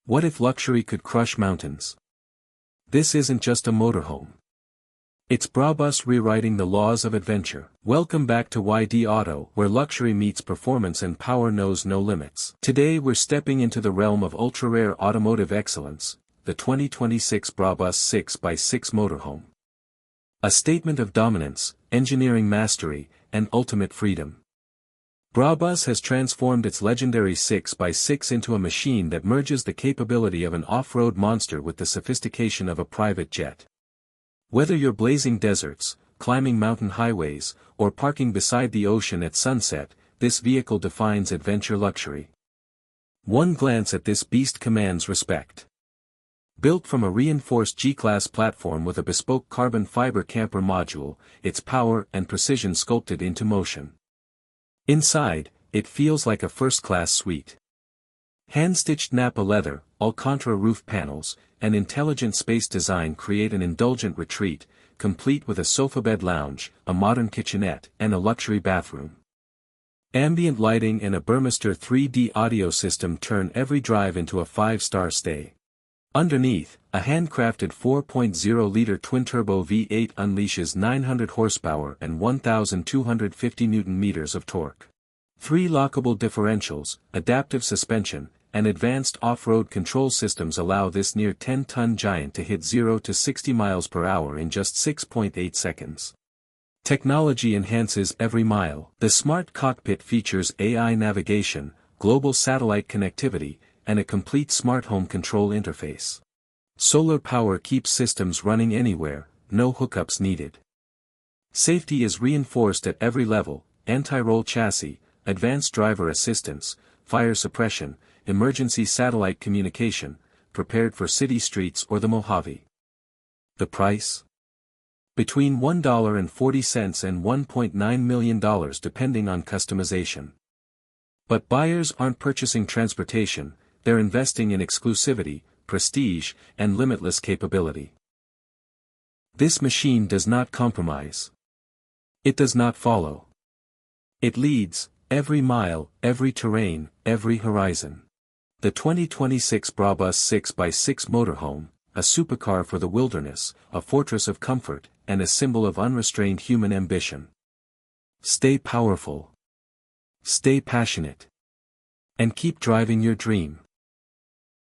What if luxury could crush mountains? This isn't just a motorhome. It's Brabus rewriting the laws of adventure. Welcome back to YD Auto, where luxury meets performance and power knows no limits. Today we're stepping into the realm of ultra-rare automotive excellence, the 2026 Brabus 6x6 motorhome. A statement of dominance, engineering mastery, and ultimate freedom. Brabus has transformed its legendary 6x6 into a machine that merges the capability of an off-road monster with the sophistication of a private jet. Whether you're blazing deserts, climbing mountain highways, or parking beside the ocean at sunset, this vehicle defines adventure luxury. One glance at this beast commands respect. Built from a reinforced G-Class platform with a bespoke carbon fiber camper module, its power and precision sculpted into motion. Inside, it feels like a first-class suite. Hand-stitched Nappa leather, Alcantara roof panels, and intelligent space design create an indulgent retreat, complete with a sofa bed lounge, a modern kitchenette, and a luxury bathroom. Ambient lighting and a Burmester 3D audio system turn every drive into a 5-star stay. Underneath, a handcrafted 4.0-liter twin-turbo V8 unleashes 900 horsepower and 1,250 Nm of torque. 3 lockable differentials, adaptive suspension, and advanced off-road control systems allow this near 10-ton giant to hit 0 to 60 miles per hour in just 6.8 seconds. Technology enhances every mile. The smart cockpit features AI navigation, global satellite connectivity, and a complete smart home control interface. Solar power keeps systems running anywhere, no hookups needed. Safety is reinforced at every level: anti-roll chassis, advanced driver assistance, fire suppression, emergency satellite communication, prepared for city streets or the Mojave. The price? Between $1.40 and $1.9 million depending on customization. But buyers aren't purchasing transportation, they're investing in exclusivity, prestige, and limitless capability. This machine does not compromise. It does not follow. It leads, every mile, every terrain, every horizon. The 2026 Brabus 6x6 motorhome, a supercar for the wilderness, a fortress of comfort, and a symbol of unrestrained human ambition. Stay powerful. Stay passionate. And keep driving your dream.